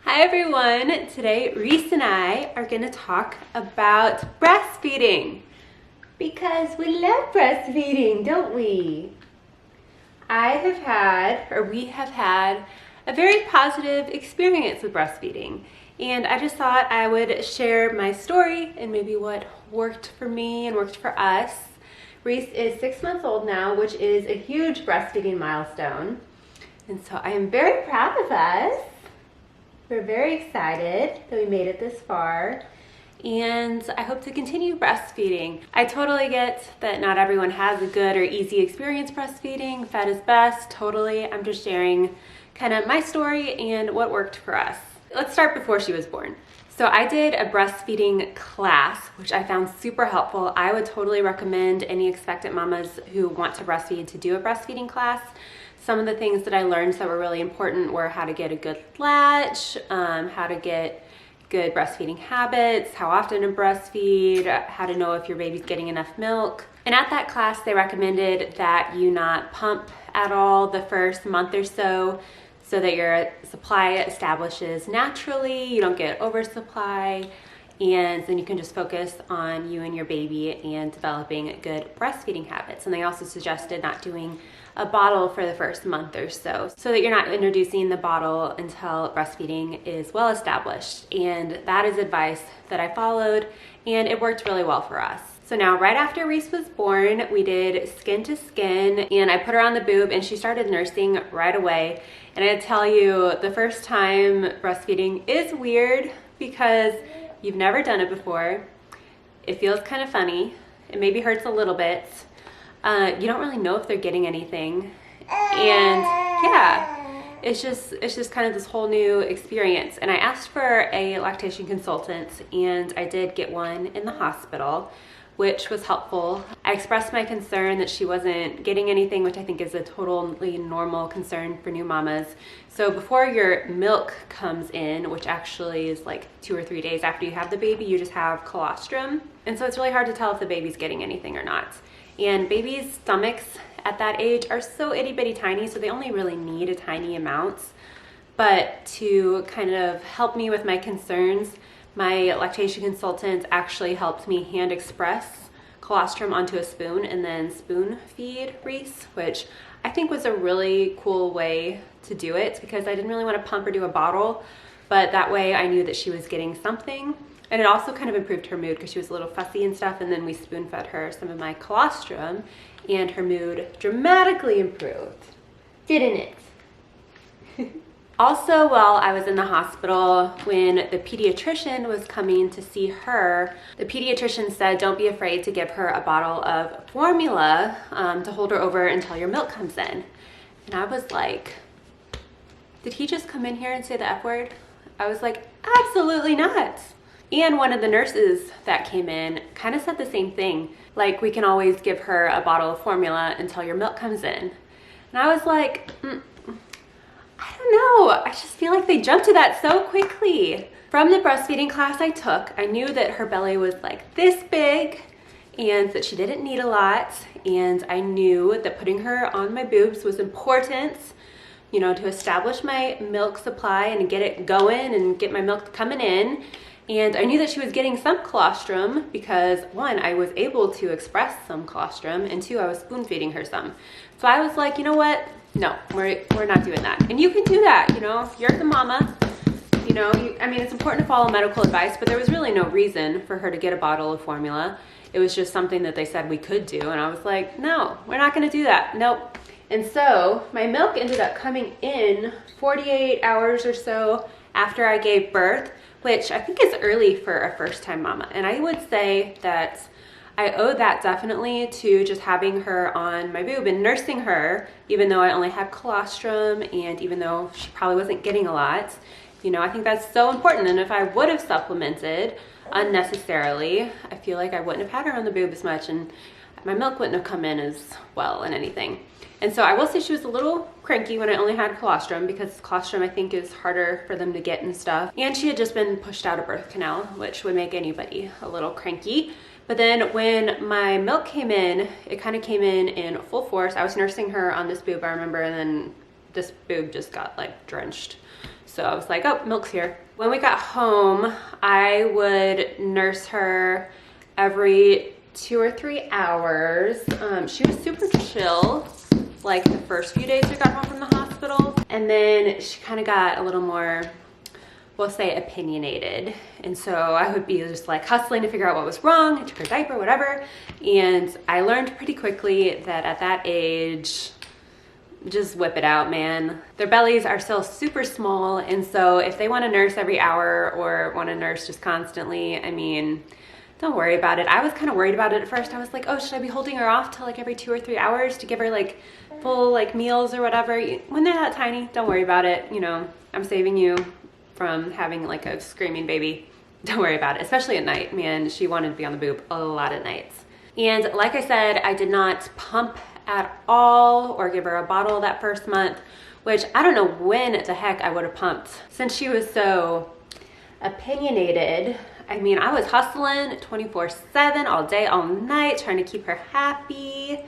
Hi everyone! Today Reese and I are going to talk about breastfeeding because we love breastfeeding, don't we? We have had a very positive experience with breastfeeding, and I just thought I would share my story and maybe what worked for me and worked for us. Reese is 6 months old now, which is a huge breastfeeding milestone, and so I am very proud of us. We're very excited that we made it this far, and I hope to continue breastfeeding. I totally get that not everyone has a good or easy experience breastfeeding. Fed is best, totally. I'm just sharing kind of my story and what worked for us. Let's start before she was born. So I did a breastfeeding class, which I found super helpful. I would totally recommend any expectant mamas who want to breastfeed to do a breastfeeding class. Some of the things that I learned that were really important were how to get a good latch, how to get good breastfeeding habits, how often to breastfeed, how to know if your baby's getting enough milk. And at that class, they recommended that you not pump at all the first month or so that your supply establishes naturally, you don't get oversupply, and then you can just focus on you and your baby and developing good breastfeeding habits. And they also suggested not doing a bottle for the first month or so that you're not introducing the bottle until breastfeeding is well established. And that is advice that I followed, and it worked really well for us. So now right after Reese was born, we did skin to skin, and I put her on the boob and she started nursing right away. And I tell you, the first time breastfeeding is weird because you've never done it before. It feels kind of funny. It maybe hurts a little bit. You don't really know if they're getting anything. And yeah, it's just kind of this whole new experience. And I asked for a lactation consultant, and I did get one in the hospital, which was helpful. I expressed my concern that she wasn't getting anything, which I think is a totally normal concern for new mamas. So before your milk comes in, which actually is like 2 or 3 days after you have the baby, you just have colostrum. And so it's really hard to tell if the baby's getting anything or not. And babies' stomachs at that age are so itty bitty tiny, so they only really need a tiny amount. But to kind of help me with my concerns, my lactation consultant actually helped me hand express colostrum onto a spoon and then spoon feed Reese, which I think was a really cool way to do it because I didn't really want to pump or do a bottle, but that way I knew that she was getting something. And it also kind of improved her mood because she was a little fussy and stuff, and then we spoon fed her some of my colostrum and her mood dramatically improved, didn't it? Also, while I was in the hospital, when the pediatrician was coming to see her, the pediatrician said, don't be afraid to give her a bottle of formula to hold her over until your milk comes in. And I was like, did he just come in here and say the F word? I was like, absolutely not. And one of the nurses that came in kind of said the same thing. Like, we can always give her a bottle of formula until your milk comes in. And I was like, I don't know. I just feel like they jumped to that so quickly. From the breastfeeding class I took, I knew that her belly was like this big and that she didn't need a lot. And I knew that putting her on my boobs was important, you know, to establish my milk supply and get it going and get my milk coming in. And I knew that she was getting some colostrum because 1, I was able to express some colostrum, and 2, I was spoon feeding her some. So I was like, you know what? No, we're not doing that. And you can do that, you know, if you're the mama, you know, I mean, it's important to follow medical advice, but there was really no reason for her to get a bottle of formula. It was just something that they said we could do. And I was like, no, we're not going to do that. Nope. And so my milk ended up coming in 48 hours or so after I gave birth, which I think is early for a first-time mama. And I would say that I owe that definitely to just having her on my boob and nursing her, even though I only had colostrum and even though she probably wasn't getting a lot. You know, I think that's so important. And if I would have supplemented unnecessarily, I feel like I wouldn't have had her on the boob as much, and my milk wouldn't have come in as well and anything. And so I will say she was a little cranky when I only had colostrum because colostrum I think is harder for them to get and stuff. And she had just been pushed out of birth canal, which would make anybody a little cranky. But then when my milk came in, it kind of came in full force. I was nursing her on this boob, I remember, and then this boob just got like drenched So I was like, oh, milk's here. When we got home, I would nurse her every 2 or 3 hours. She was super chill, like the first few days we got home from the hospital. And then she kind of got a little more, we'll say, opinionated. And so I would be just like hustling to figure out what was wrong. I took her diaper, whatever. And I learned pretty quickly that at that age, just whip it out, man. Their bellies are still super small. And so if they want to nurse every hour or want to nurse just constantly, I mean, don't worry about it. I was kind of worried about it at first. I was like, oh, should I be holding her off till like every 2 or 3 hours to give her like full like meals or whatever? When they're that tiny, don't worry about it. You know, I'm saving you from having like a screaming baby. Don't worry about it, especially at night, man. She wanted to be on the boob a lot at nights. And like I said, I did not pump at all or give her a bottle that first month, which I don't know when the heck I would have pumped. Since she was so opinionated, I mean, I was hustling 24/7 all day, all night, trying to keep her happy,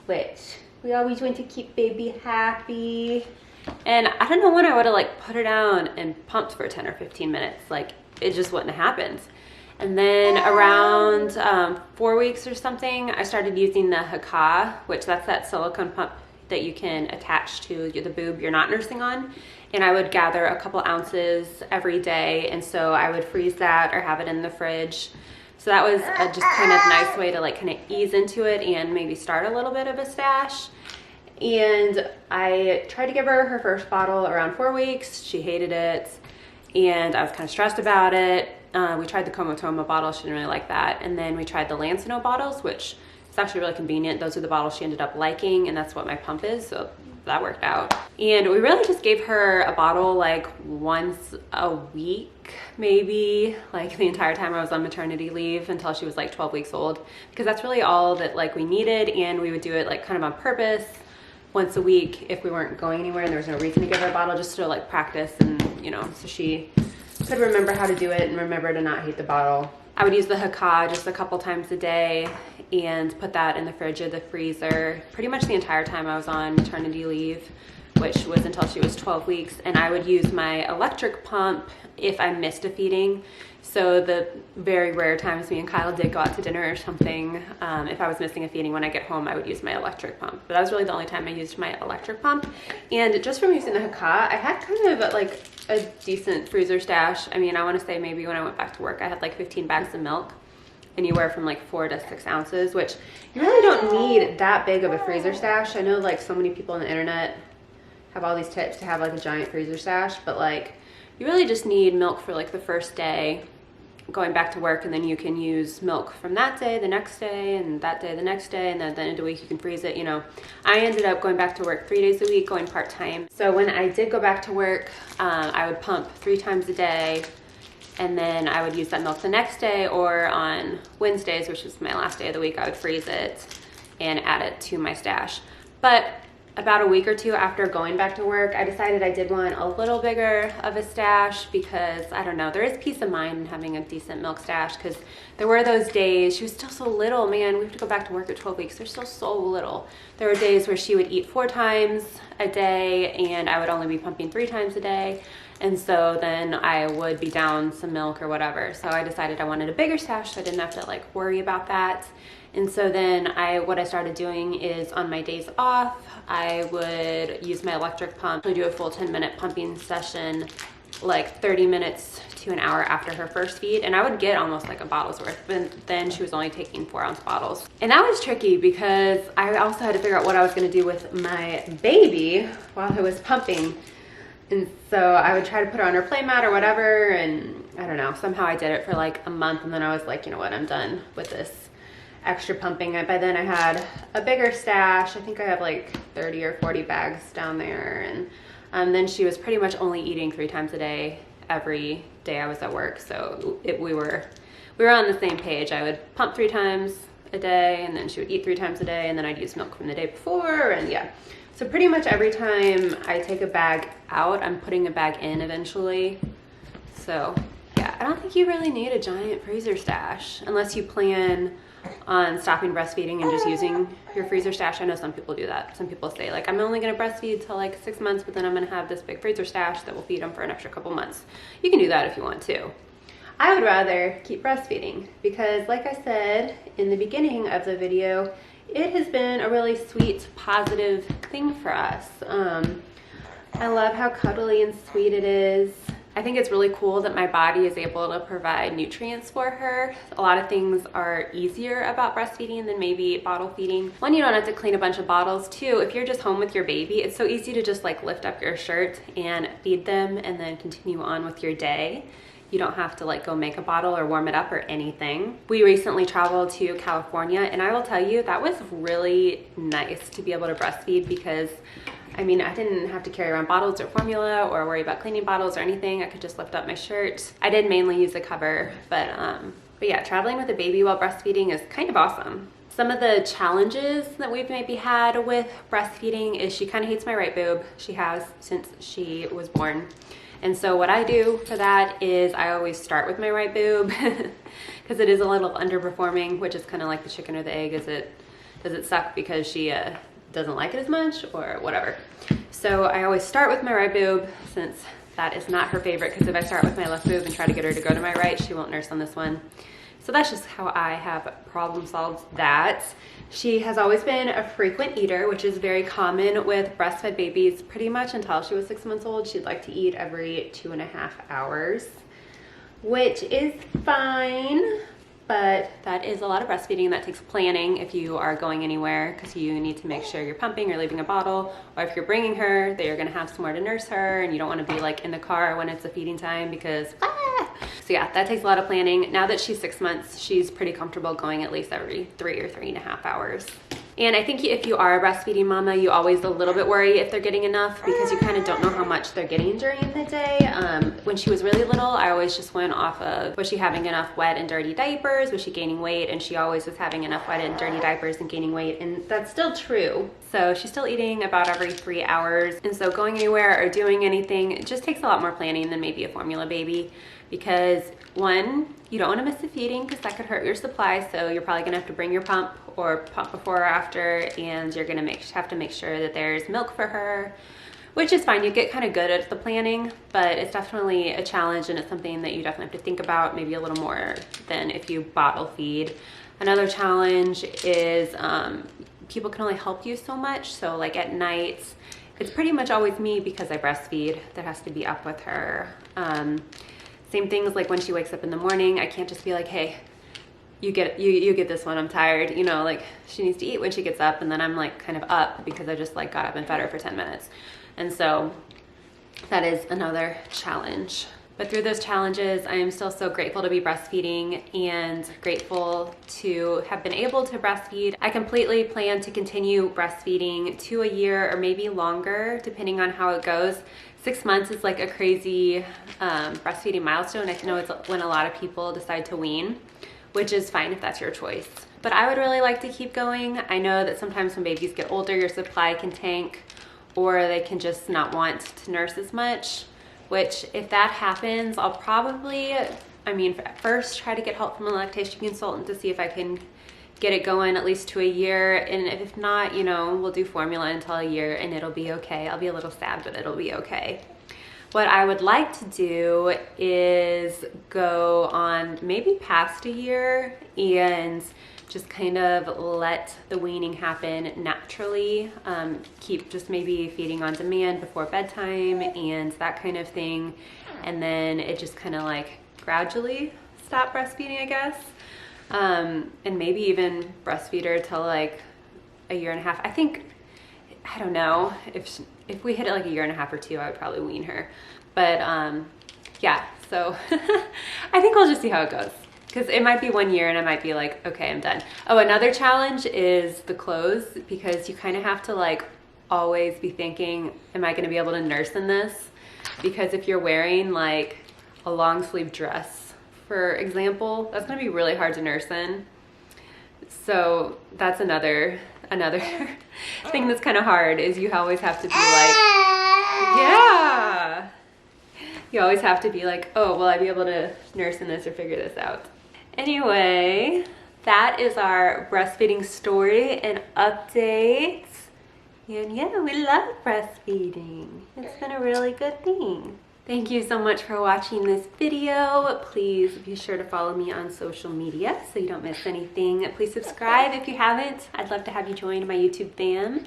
which we always want to keep baby happy. And I don't know when I would have like put her down and pumped for 10 or 15 minutes. Like it just wouldn't have happened. And then around 4 weeks or something, I started using the Haka, which that's that silicone pump that you can attach to the boob you're not nursing on. And I would gather a couple ounces every day. And so I would freeze that or have it in the fridge. So that was a just kind of nice way to like kind of ease into it and maybe start a little bit of a stash. And I tried to give her her first bottle around 4 weeks. She hated it. And I was kind of stressed about it. We tried the Comatoma bottle. She didn't really like that. And then we tried the Lancino bottles, which is actually really convenient. Those are the bottles she ended up liking, and that's what my pump is. So that worked out. And we really just gave her a bottle like once a week, maybe, like the entire time I was on maternity leave until she was like 12 weeks old, because that's really all that like we needed. And we would do it like kind of on purpose once a week if we weren't going anywhere and there was no reason to give her a bottle, just to like practice and, you know, so she could remember how to do it and remember to not hate the bottle. I would use the Haka just a couple times a day and put that in the fridge or the freezer pretty much the entire time I was on maternity leave, which was until she was 12 weeks. And I would use my electric pump if I missed a feeding. So the very rare times me and Kyle did go out to dinner or something, if I was missing a feeding when I get home, I would use my electric pump. But that was really the only time I used my electric pump. And just from using the Haka, I had kind of like a decent freezer stash. I mean, I want to say maybe when I went back to work, I had like 15 bags of milk, anywhere from like 4 to 6 ounces, which you really don't need that big of a freezer stash. I know like so many people on the internet have all these tips to have like a giant freezer stash, but like you really just need milk for like the first day going back to work, and then you can use milk from that day, the next day, and that day, the next day, and then at the end of the week you can freeze it, you know. I ended up going back to work 3 days a week, going part-time. So when I did go back to work, I would pump 3 times a day, and then I would use that milk the next day, or on Wednesdays, which is my last day of the week, I would freeze it and add it to my stash. But about a week or 2 after going back to work, I decided I did want a little bigger of a stash because, I don't know, there is peace of mind in having a decent milk stash, because there were those days, she was still so little, man, we have to go back to work at 12 weeks, they're still so little. There were days where she would eat 4 times a day and I would only be pumping 3 times a day. And so then I would be down some milk or whatever. So I decided I wanted a bigger stash so I didn't have to like worry about that. And so then what I started doing is on my days off, I would use my electric pump to do a full 10-minute pumping session, like 30 minutes to an hour after her first feed. And I would get almost like a bottle's worth, but then she was only taking 4-ounce bottles. And that was tricky because I also had to figure out what I was gonna do with my baby while I was pumping. And so I would try to put her on her play mat or whatever. And I don't know, somehow I did it for like a month. And then I was like, you know what, I'm done with this extra pumping. By then I had a bigger stash. I think I have like 30 or 40 bags down there. And then she was pretty much only eating 3 times a day every day I was at work. So we were on the same page. I would pump 3 times a day, and then she would eat 3 times a day, and then I'd use milk from the day before. And yeah, so pretty much every time I take a bag out, I'm putting a bag in eventually. So yeah, I don't think you really need a giant freezer stash unless you plan on stopping breastfeeding and just using your freezer stash. I know some people do that. Some people say like, I'm only gonna breastfeed till like 6 months, but then I'm gonna have this big freezer stash that will feed them for an extra couple months. You can do that if you want to. I would rather keep breastfeeding because, like I said in the beginning of the video, it has been a really sweet, positive thing for us. I love how cuddly and sweet it is. I think it's really cool that my body is able to provide nutrients for her. A lot of things are easier about breastfeeding than maybe bottle feeding. One, you don't have to clean a bunch of bottles. Two, if you're just home with your baby, it's so easy to just like lift up your shirt and feed them and then continue on with your day. You don't have to like go make a bottle or warm it up or anything. We recently traveled to California, and I will tell you that was really nice to be able to breastfeed because I mean, I didn't have to carry around bottles or formula or worry about cleaning bottles or anything. I could just lift up my shirt. I did mainly use a cover, but yeah, traveling with a baby while breastfeeding is kind of awesome. Some of the challenges that we've maybe had with breastfeeding is she kind of hates my right boob. She has since she was born. And so what I do for that is I always start with my right boob because it is a little underperforming, which is kind of like the chicken or the egg. Does it suck because she doesn't like it as much or whatever? So I always start with my right boob since that is not her favorite, because if I start with my left boob and try to get her to go to my right, she won't nurse on this one. So that's just how I have problem solved that. She has always been a frequent eater, which is very common with breastfed babies. Pretty much until she was 6 months old, she'd like to eat every 2.5 hours, which is fine. But that is a lot of breastfeeding. That takes planning if you are going anywhere, because you need to make sure you're pumping or leaving a bottle, or if you're bringing her, that you're gonna have somewhere to nurse her, and you don't wanna be like in the car when it's a feeding time because, So yeah, that takes a lot of planning. Now that she's 6 months, she's pretty comfortable going at least every 3 or 3.5 hours. And I think if you are a breastfeeding mama, you always a little bit worry if they're getting enough, because you kind of don't know how much they're getting during the day. When she was really little, I always just went off of, was she having enough wet and dirty diapers? Was she gaining weight? And she always was having enough wet and dirty diapers and gaining weight. And that's still true. So she's still eating about every 3 hours. And so going anywhere or doing anything, it just takes a lot more planning than maybe a formula baby, because one, you don't want to miss the feeding because that could hurt your supply. So you're probably gonna have to bring your pump or pump before or after, and you're gonna have to make sure that there's milk for her, which is fine. You get kind of good at the planning, but it's definitely a challenge, and it's something that you definitely have to think about maybe a little more than if you bottle feed. Another challenge is people can only help you so much. So like at night, it's pretty much always me because I breastfeed that has to be up with her. Same things like when she wakes up in the morning, I can't just be like, hey, you get this one, I'm tired. You know, like she needs to eat when she gets up, and then I'm like kind of up because I just like got up and fed her for 10 minutes. And so that is another challenge. But through those challenges, I am still so grateful to be breastfeeding and grateful to have been able to breastfeed. I completely plan to continue breastfeeding to a year or maybe longer, depending on how it goes. 6 months is like a crazy breastfeeding milestone. I know it's when a lot of people decide to wean, which is fine if that's your choice. But I would really like to keep going. I know that sometimes when babies get older, your supply can tank, or they can just not want to nurse as much, which if that happens, I'll probably, first try to get help from a lactation consultant to see if I can get it going at least to a year. And if not, you know, we'll do formula until a year and it'll be okay. I'll be a little sad, but it'll be okay. What I would like to do is go on maybe past a year and just kind of let the weaning happen naturally. Keep just maybe feeding on demand before bedtime and that kind of thing. And then it just kind of like gradually stop breastfeeding, I guess. And maybe even breastfeed her till like a year and a half. I don't know, if we hit it like a year and a half or 2, I would probably wean her. But yeah, so I think we'll just see how it goes. Because it might be 1 year and I might be like, okay, I'm done. Oh, another challenge is the clothes, because you kind of have to like always be thinking, am I gonna be able to nurse in this? Because if you're wearing like a long sleeve dress, for example, that's gonna be really hard to nurse in. So that's another thing that's kind of hard, is you always have to be like, yeah. You always have to be like, oh, will I be able to nurse in this or figure this out? Anyway, that is our breastfeeding story and update. And yeah, we love breastfeeding. It's been a really good thing. Thank you so much for watching this video. Please be sure to follow me on social media so you don't miss anything. Please subscribe if you haven't. I'd love to have you join my YouTube fam.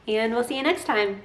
And we'll see you next time.